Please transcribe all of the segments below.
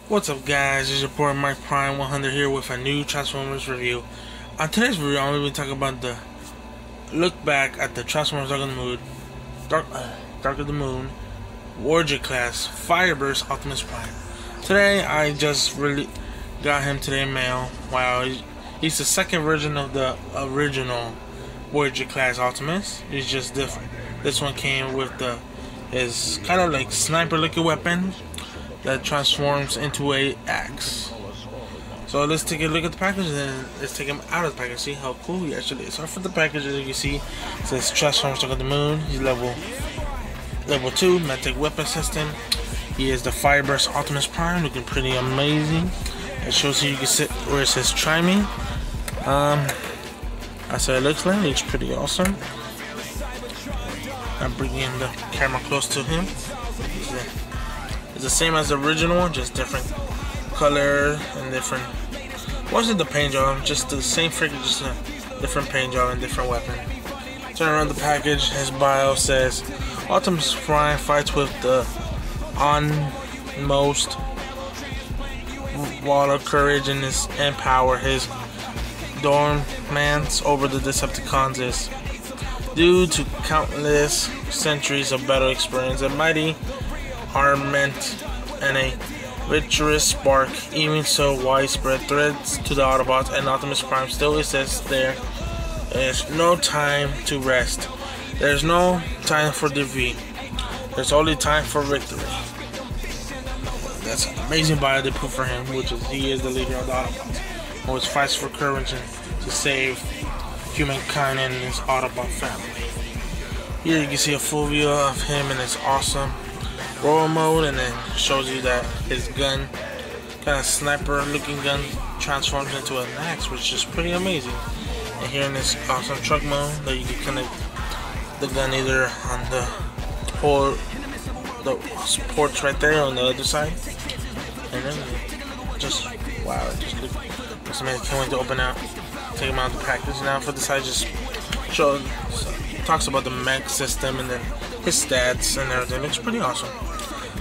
What's up, guys? It's your boy Mike Prime 100 here with a new Transformers review. On today's review, I'm going to be talking about the look back at the Transformers Dark of the Moon, Voyagerclass, FireBurst, Optimus Prime. Today, I just really got him today in mail. Wow, he's the second version of the original Voyagerclass Optimus. He's just different. This one came with his kind of like sniper-looking weapon that transforms into a axe. So let's take a look at the package and then let's take him out of the package, see how cool he actually is. So for the package, as you can see, it says Transformers Dark of the Moon. He's level 2 Magic Weapon System. He is the FireBurst Optimus Prime, looking pretty amazing. It shows you can sit where it says try me. That's what it looks like. It looks pretty awesome. I'm bringing the camera close to him. It's the same as the original one, just different color and different. Wasn't the paint job, just the same figure, just a different paint job and different weapon. Turn around the package. His bio says Optimus Prime fights with the utmost wall of courage and power. His dominance over the Decepticons is due to countless centuries of battle experience, a mighty armament, and a virtuous spark. Even so, widespread threats to the Autobots and Optimus Prime still exists. There is no time to rest. There's no time for defeat. There's only time for victory. That's an amazing bio they put for him, which is he is the leader of the Autobots, always fights for courage and to save humankind and his Autobot family. Here you can see a full view of him in his awesome roll mode, and then shows you that his gun, kind of sniper looking gun, transforms into an axe, which is pretty amazing. And here in this awesome truck mode, that you can connect the gun either on the ports right there on the other side, and then just wow, it just looks amazing. Can't wait to open out, take him out of the package. Now for the side, just talks about the mech system and then his stats and everything. Looks pretty awesome.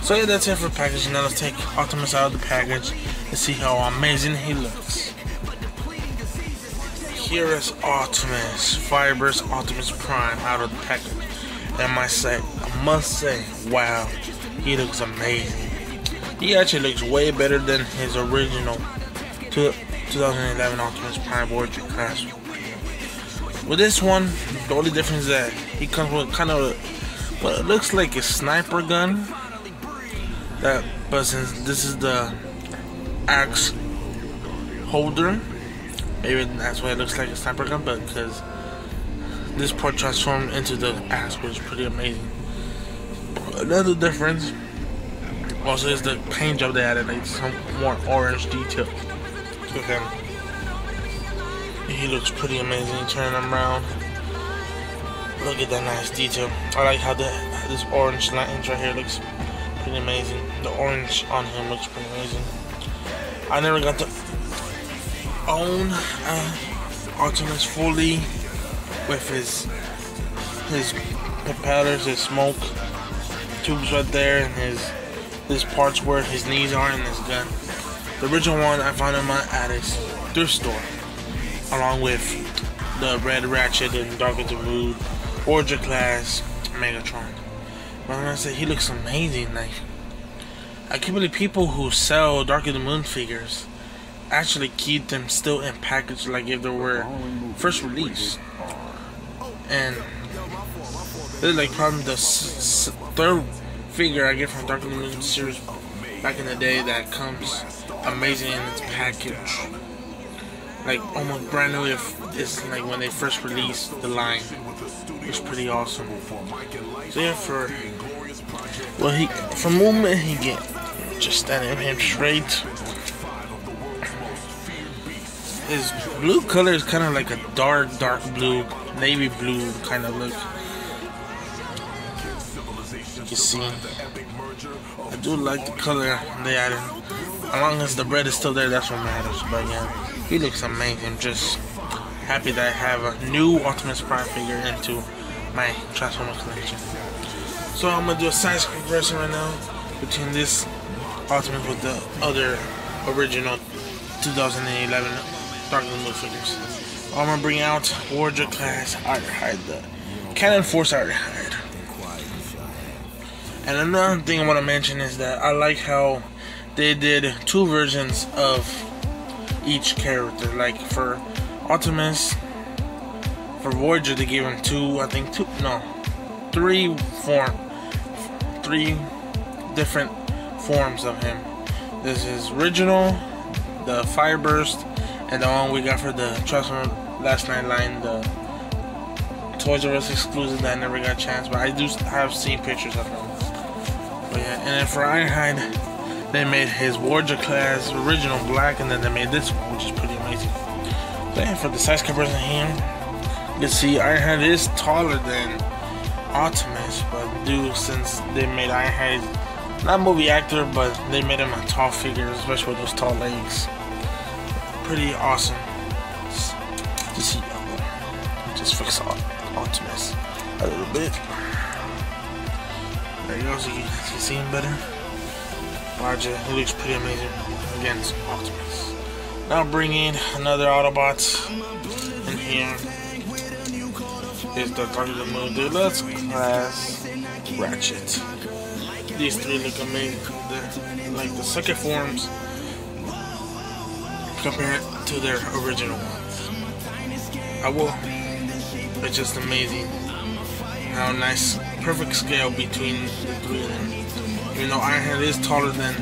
So yeah, that's it for the package. Now let's take Optimus out of the package and see how amazing he looks. Here is Optimus, FireBurst Optimus Prime out of the package. And I must say, wow, he looks amazing. He actually looks way better than his original 2011 Optimus Prime Voyagerclass. With this one, the only difference is that he comes with kind of what it looks like a sniper gun. But since this is the axe holder, maybe that's why it looks like a sniper gun. But because this part transformed into the axe, which is pretty amazing. Another difference also is the paint job they added, like some more orange detail to him. He looks pretty amazing. Turn him around. Look at that nice detail. I like how this orange lines right here looks pretty amazing. The orange on him looks pretty amazing. I never got to own Optimus fully with his propellers, his smoke tubes right there, and his parts where his knees are, and his gun. The original one I found him at a thrift store, along with the Red Ratchet and Dark of the Moon, Voyagerclass, Megatron. But I'm gonna say he looks amazing. Like, I can't believe people who sell Dark of the Moon figures actually keep them still in package, like if they were first released. And this is like probably the third figure I get from Dark of the Moon series back in the day that comes amazing in its package, like almost brand new. If it's like when they first released the line, it's pretty awesome. So yeah, for movement he get, just standing him straight. His blue color is kind of like a dark blue, navy blue kind of look. You can see, I do like the color they added. As long as the red is still there, that's what matters. But yeah, he looks amazing. Just happy that I have a new Optimus Prime figure into my Transformers collection. So I'm gonna do a size comparison right now between this Optimus with the other original 2011 Dark of the Moon figures. I'm gonna bring out Voyagerclass Ironhide, the Cannon Force Ironhide. And another thing I want to mention is that I like how they did two versions of each character. Like for Optimus, for Voyager they gave him three different forms of him. This is original, the FireBurst, and the one we got for the Transformers Last Night line, the Toys R Us exclusive that I never got a chance, but I do have seen pictures of him. But yeah, and then for Ironhide, they made his Voyagerclass original black, and then they made this one, which is pretty amazing. So yeah, for the size comparison here, you can see Ironhide is taller than Optimus, but since they made Ironhide, not movie actor, but they made him a tall figure, especially with those tall legs. Pretty awesome to see. Just fix Optimus a little bit. There you go, so you can see him better. Roger, he looks pretty amazing against Optimus. Now bring in another Autobot in here. Is the Dark of the Moon Deluxe Class Ratchet. These three look amazing. They're like the second forms compared to their original ones. It's just amazing how nice, perfect scale between the three of them. Even though Ironhide is taller than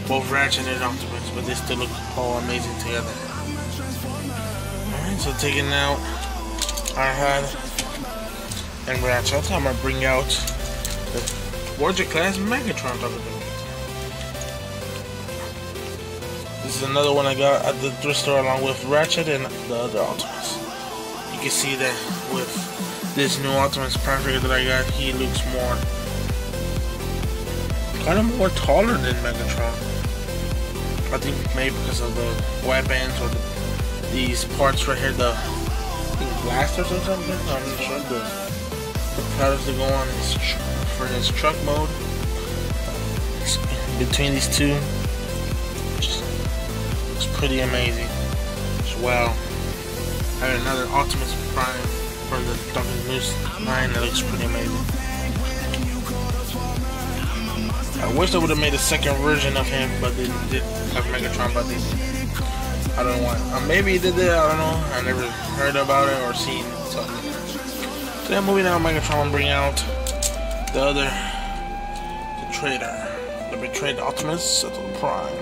both Ratchet and Optimus, but they still look all amazing together. Alright, so taking out Ironhide and Ratchet, I'm gonna bring out the Voyagerclass Megatron. This is another one I got at the thrift store along with Ratchet and the other Optimus. You can see that with this new Optimus Prime figure that I got, he looks kind of more taller than Megatron. I think maybe because of the weapons or these parts right here, the blasters or something. I'm not sure. The propellers that go on for his truck mode. Between these two, just looks pretty amazing as well. I have another Optimus Prime from the Dark of the Moon line that looks pretty amazing. I wish they would have made a second version of him, but they did have Megatron, but I don't know why. Maybe they did, I don't know. I never heard about it or seen something. So then moving on, Megatron will bring out the traitor, the betrayed Optimus Prime.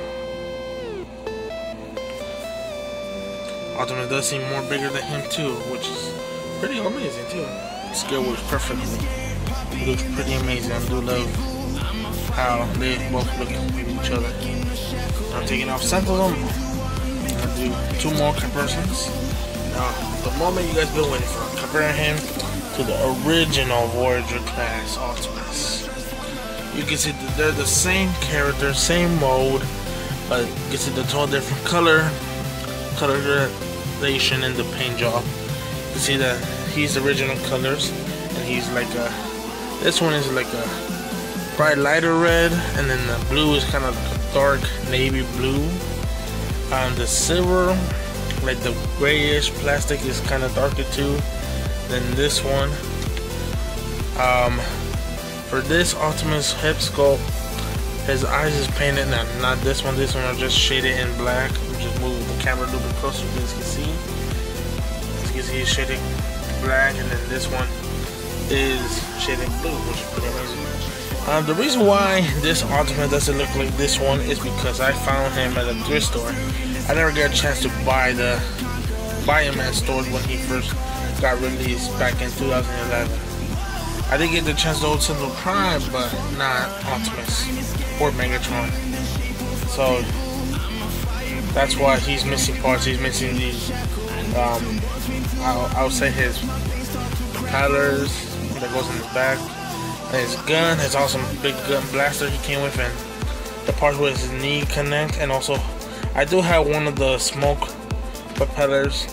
Optimus does seem more bigger than him too, which is pretty amazing too. The scale works perfectly. It looks pretty amazing. I do love how they both look at each other. I'm taking off some of them. I'm gonna do two more comparisons. Now, the moment you guys been waiting for, comparing him to the original Voyagerclass Optimus. You can see that they're the same character, same mode, but you can see the total different colorization in the paint job. You can see that he's the original colors, and he's like this one is like a bright lighter red, and then the blue is kind of like a dark navy blue. The silver, like the grayish plastic, is kind of darker too than this one. For this Optimus head sculpt, his eyes is painted, not this one. This one are just shaded in black. Just move the camera a little bit closer, you guys can see. As you can see, it's shaded black, and then this one is shaded blue, which is pretty amazing. The reason why this Optimus doesn't look like this one is because I found him at a thrift store. I never got a chance to buy him at stores when he first got released back in 2011. I did get the chance to hold Optimus Prime, but not Optimus or Megatron. So that's why he's missing parts. He's missing these. I would say his propellers that goes in his back. His gun, his awesome big gun blaster he came with, and the part where his knee connect, and also I do have one of the smoke propellers,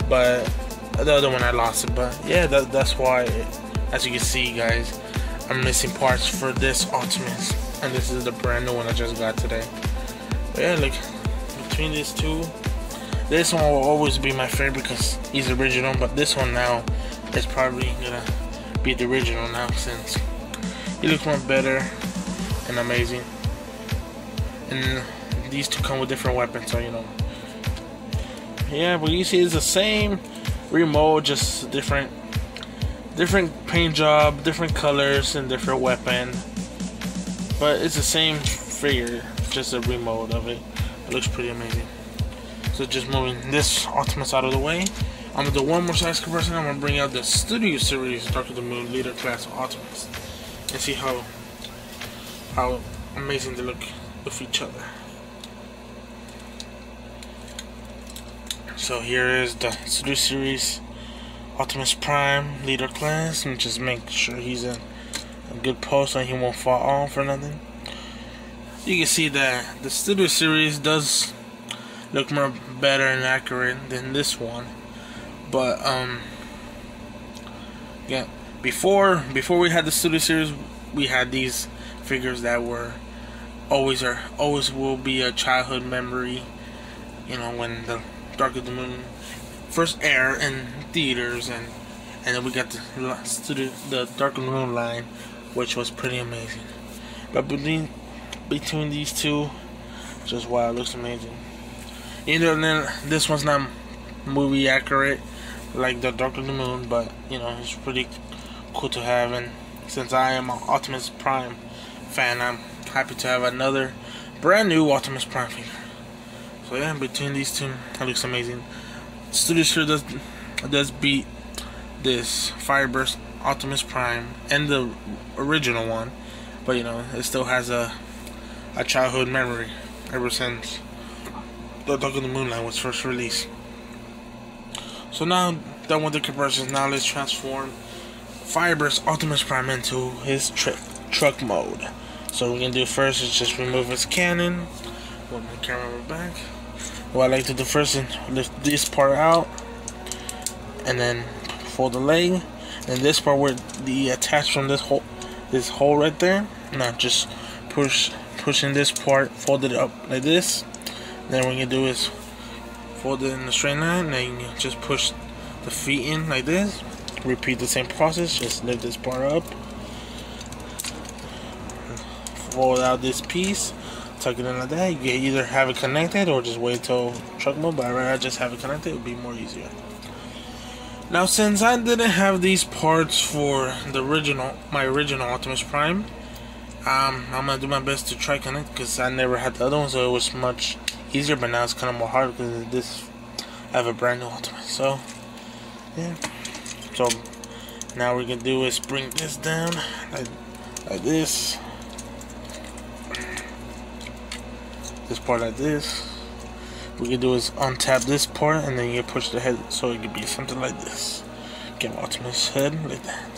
but the other one I lost it. But yeah, that's why, as you can see guys, I'm missing parts for this Optimus. and this is the brand new one I just got today. But yeah, like between these two, this one will always be my favorite because he's original, but this one now is probably gonna be the original now since he looks more better and amazing. And these two come with different weapons, so you know. Yeah, but you see it's the same remote, just different paint job, different colors, and different weapon. But it's the same figure, just a remote of it. It looks pretty amazing. So just moving this Optimus out of the way, I'm gonna do one more size comparison. I'm gonna bring out the Studio Series Dark of the Moon Leader Class Optimus and see how amazing they look with each other. So here is the Studio Series Optimus Prime Leader Class, and just make sure he's in a good pose so he won't fall off or nothing. You can see that the Studio Series does look more better and accurate than this one, but yeah, before we had the Studio Series, we had these figures that were always will be a childhood memory. You know, when the Dark of the Moon first aired in theaters, and then we got the Dark of the Moon line, which was pretty amazing. But between these two, just wow, it looks amazing. Then this one's not movie accurate like the Dark of the Moon, but you know, it's pretty cool to have. And since I am an Optimus Prime fan, I'm happy to have another brand new Optimus Prime figure. So yeah, between these two, it looks amazing. Studio Series does beat this FireBurst Optimus Prime and the original one, but you know, it still has a childhood memory ever since the Dark of the Moon line was first released. So now done with the comparisons, now let's transform FireBurst Optimus Prime into his truck mode. So what we're gonna do first is just remove his cannon. Put my camera back. What I like to do first is lift this part out, and then fold the leg, and this part where the attach from this hole right there. Now just pushing this part, fold it up like this. Then what you do is fold it in a straight line, and then you just push the feet in like this. Repeat the same process, just lift this part up, fold out this piece, tuck it in like that. You can either have it connected or just wait till truck mode, but I'd rather just have it connected, it would be more easier. Now since I didn't have these parts for the my original Optimus Prime, I'm gonna do my best to try connect, because I never had the other one, so it was much easier. But now it's kind of more hard because I have a brand new Optimus. So yeah. So now what we're gonna do is bring this down like this. This part like this. What we can do is untap this part, and then you push the head so it could be something like this. Get Optimus head like that.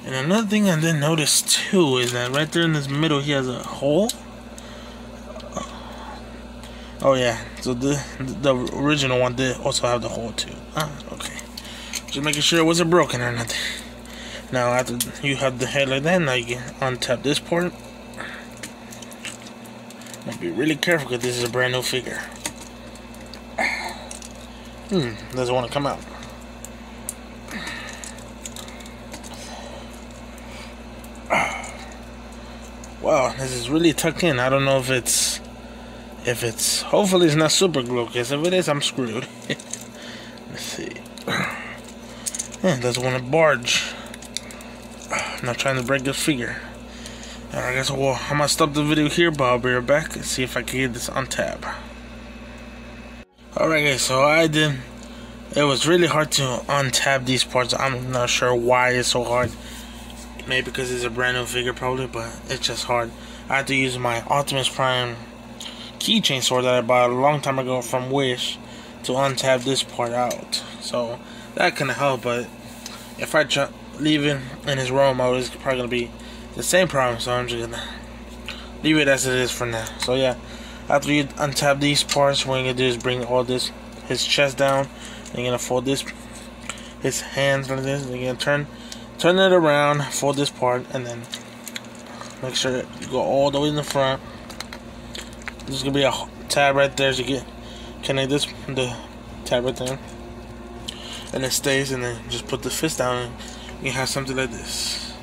And another thing I didn't notice too is that right there in this middle he has a hole. Oh yeah, so the original one did also have the hole too. Okay. Just making sure it wasn't broken or nothing. Now after you have the head like that, now you can untap this part. Now be really careful because this is a brand new figure. Doesn't want to come out. Wow, this is really tucked in. I don't know if it's hopefully it's not super glue, because if it is, I'm screwed. Let's see. Yeah, doesn't want to barge. I'm not trying to break this figure. Alright guys, well, I'm gonna stop the video here, but I'll be right back and see if I can get this on tab. Alright guys, so it was really hard to untab these parts. I'm not sure why it's so hard. Maybe because it's a brand new figure probably, but it's just hard. I had to use my Optimus Prime keychain sword that I bought a long time ago from Wish to untap this part out. So that kind of helped, but if I leave it in his roll mode, it's probably going to be the same problem, so I'm just gonna leave it as it is for now. So yeah, after you untap these parts, what you're gonna do is bring all this, his chest down, and you're gonna fold this, his hands like this, and you're gonna turn it around, fold this part, and then make sure you go all the way in the front. There's gonna be a tab right there, so you get connect this the tab right there, and it stays. And then just put the fist down, and you have something like this.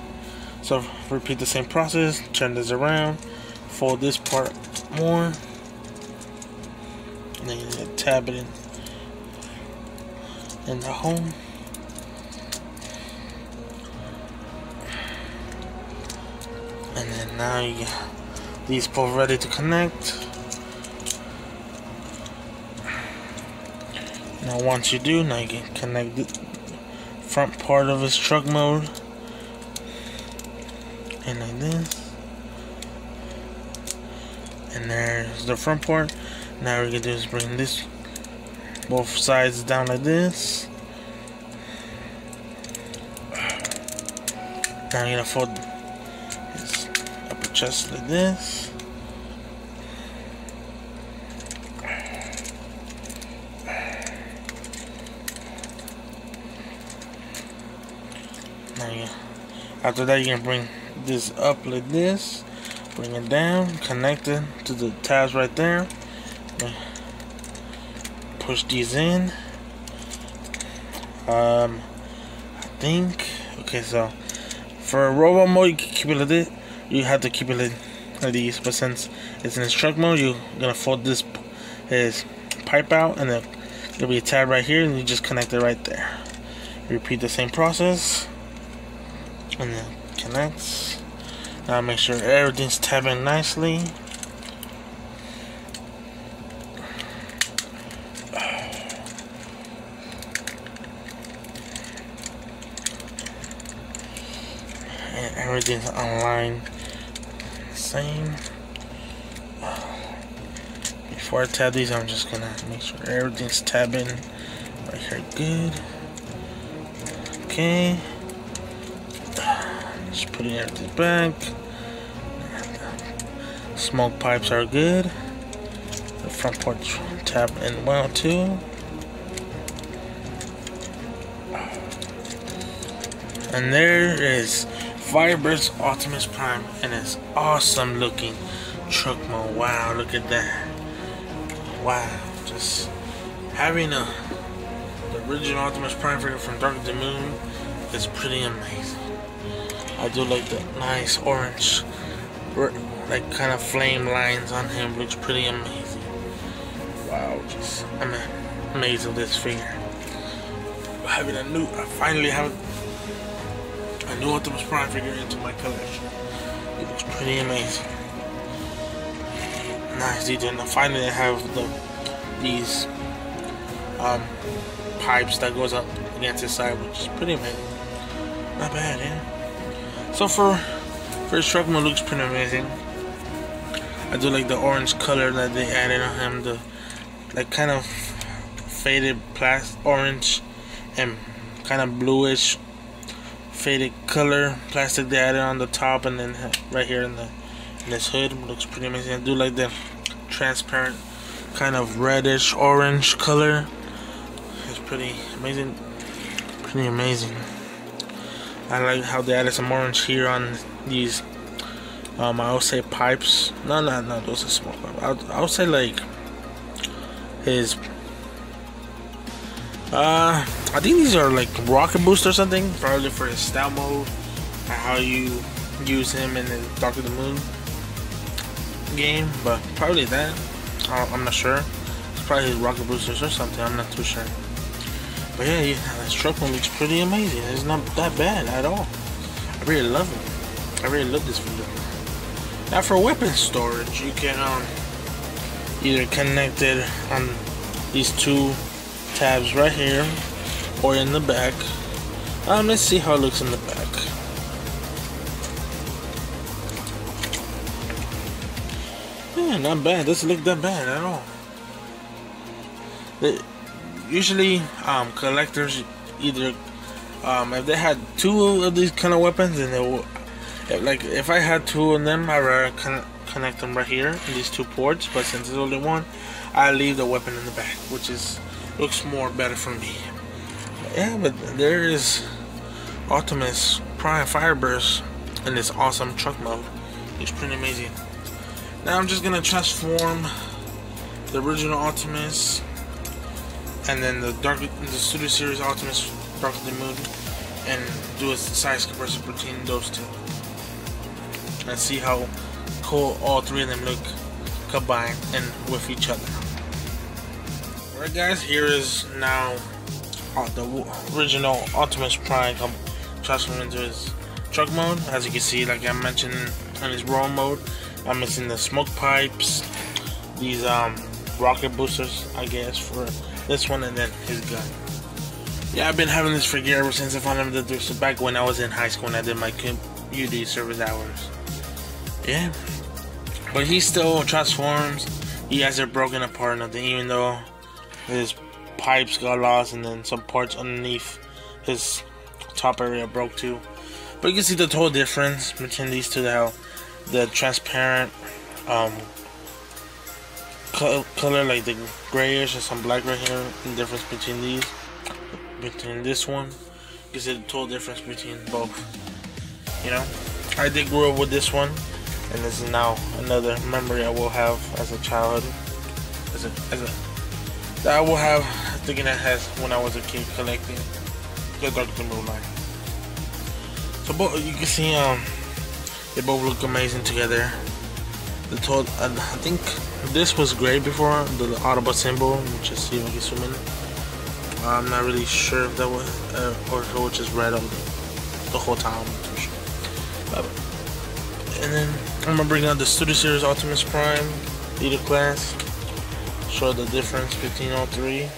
So repeat the same process. Turn this around, fold this part more, and then you tab it in the home. And then now you get these both ready to connect. Now once you do, now you can connect the front part of his truck mode. And like this. And there's the front part. Now what we're gonna do is bring this both sides down like this. Now you're gonna fold his upper chest like this. Now after that, you're gonna bring this up like this, bring it down, connect it to the tabs right there. Push these in. I think okay. So for robo mode, you can keep it like this. You have to keep it like these, but since it's in truck mode, you're gonna fold this his pipe out, and then there'll be a tab right here, and you just connect it right there. Repeat the same process, and then connects. Now make sure everything's tabbing nicely. And everything's online. Same. Before I tab these, I'm just gonna make sure everything's tabbing right here. Good. Okay. Just putting everything back. Smoke pipes are good. The front part tab in well too. And there is FireBurst Optimus Prime and its awesome looking truck mode. Wow, look at that. Wow, just having the original Optimus Prime figure from Dark of the Moon is pretty amazing. I do like the nice orange, like kind of flame lines on him. Looks pretty amazing. Wow, just I'm amazed with this figure. I finally have a new Optimus Prime figure into my collection. It looks pretty amazing. Nice detail. And finally, I have these pipes that goes up against his side, which is pretty amazing. Not bad, yeah. So for his truck mode, looks pretty amazing. I do like the orange color that they added on him, the like kind of faded orange and kind of bluish faded color plastic they added on the top, and then right here in this hood looks pretty amazing. I do like the transparent kind of reddish orange color. It's pretty amazing. Pretty amazing. I like how they added some orange here on these I would say pipes. No, those are small pipes. I would say like his I think these are like rocket boost or something, probably for his style mode and how you use him in the Dark of the Moon game, but probably that. I'm not sure. It's probably his rocket boosters or something. I'm not too sure. But yeah, his truck one looks pretty amazing. It's not that bad at all. I really love it. I really love this video. Now for weapon storage, you can either connect it on these two tabs right here or in the back. Let's see how it looks in the back. Yeah, not bad. Doesn't look that bad at all. Usually collectors either if they had two of these kind of weapons, then they will, like if I had two of them, I'd rather connect them right here in these two ports, but since there's only one, I leave the weapon in the back, which looks more better for me. Yeah, but there is Optimus Prime FireBurst in this awesome truck mode. It's pretty amazing. Now I'm just gonna transform the original Optimus and then the Studio Series Optimus Dark of the Moon, and do a size comparison between those two and see how cool all three of them look combined and with each other. Alright guys, here is now the original Optimus Prime transformed into his truck mode. As you can see, like I mentioned in his raw mode, I'm missing the smoke pipes, these rocket boosters I guess for this one, and then his gun. Yeah, I've been having this figure ever since I found him back when I was in high school and I did my community service hours. Yeah, but he still transforms. He has it broken apart and nothing, even though his pipes got lost and then some parts underneath his top area broke too. But you can see the total difference between these two, how the transparent color, like the grayish and some black right here, the difference between these, between this one. You can see the total difference between both. You know, I did grow up with this one, and this is now another memory I will have as a childhood, that I will have thinking I had when I was a kid collecting the Dark of the Moon line. So both, you can see they both look amazing together. The total, I think this was gray before, the Autobot symbol, which is, see if I can zoom in. I'm not really sure if that was or if it was just red the whole time. And then I'm gonna bring out the Studio Series Optimus Prime Leader Class. Show the difference between all three.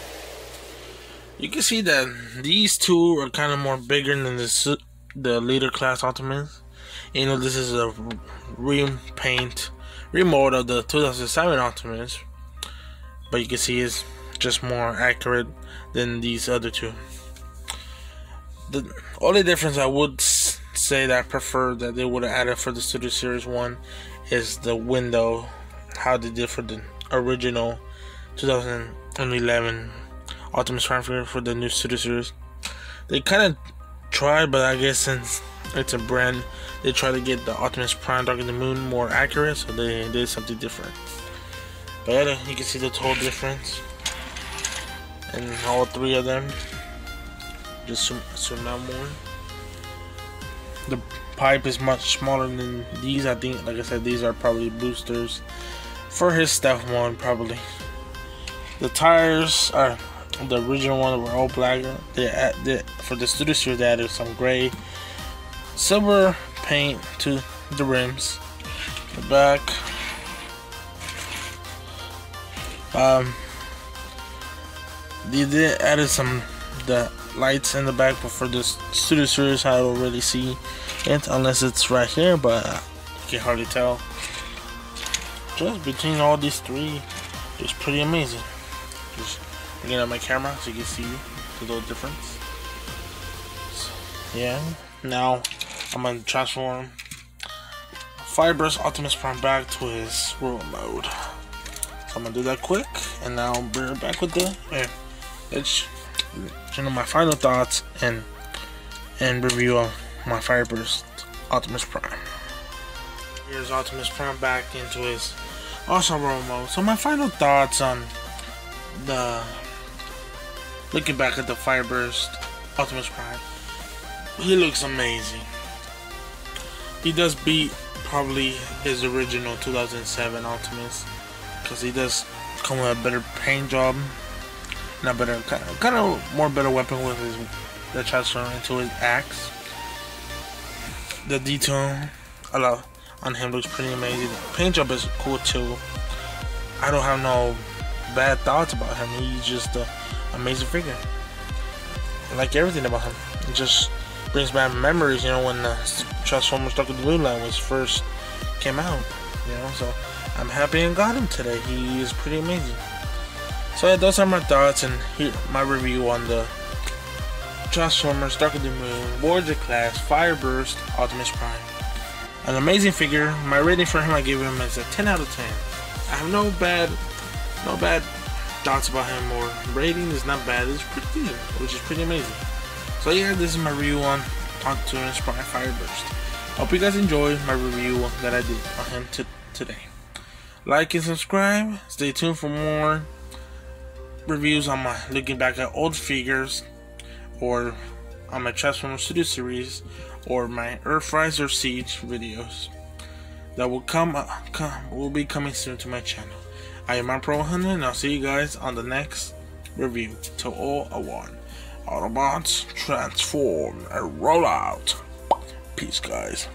You can see that these two are kind of more bigger than the Leader Class Optimus. You know, this is a remold of the 2007 Optimus, but you can see it's just more accurate than these other two. The only difference I would say that I prefer that they would have added for the Studio Series 1 is the window, how they did for the original 2011 Optimus Prime figure for the new Studio Series. They kind of tried, but I guess since it's a brand, they try to get the Optimus Prime Dark of the Moon more accurate, so they did something different. But yeah, you can see the total difference in all three of them. Just zoom out more. The pipe is much smaller than these. I think, like I said, these are probably boosters for his stealth mode, probably. The tires are the original one, were all black. For the Studio Series, they added some gray, silver paint to the rims. The back, they did added some the lights in the back, but for the Studio Series, I don't really see it unless it's right here, but you can hardly tell. Just between all these three, it's pretty amazing. Just bringing out my camera so you can see the little difference. So, yeah, now I'm gonna transform FireBurst Optimus Prime back to his robot mode. So I'm gonna do that quick, and now I'll bring it back with the it's my final thoughts and review of my FireBurst Optimus Prime. Here's Optimus Prime back into his awesome robot mode. So my final thoughts on looking back at the FireBurst Optimus Prime. He looks amazing. He does beat probably his original 2007 Optimus, because he does come with a better paint job, not better, kind of more better weapon with his the transfer into his axe. The detail on him looks pretty amazing. The paint job is cool too. I don't have no bad thoughts about him. He's just an amazing figure. I like everything about him. It just brings back memories, you know, when the Transformers Dark of the Moon line was first came out, you know. So I'm happy I got him today. He is pretty amazing. So yeah, those are my thoughts and here my review on the Transformers Dark of the Moon Voyagerclass FireBurst Optimus Prime. An amazing figure. My rating for him, I give him as a 10 out of 10. I have no bad thoughts about him, or rating is not bad. It's pretty good, which is pretty amazing. So yeah, this is my review on Optimus Prime FireBurst. Hope you guys enjoy my review that I did on him today. Like and subscribe. Stay tuned for more reviews on my looking back at old figures, or on my Transformers Studio series, or my Earthrise or Siege videos that will be coming soon to my channel. I am Pro100, and I'll see you guys on the next review. Till all are one. Autobots transform and roll out. Peace, guys.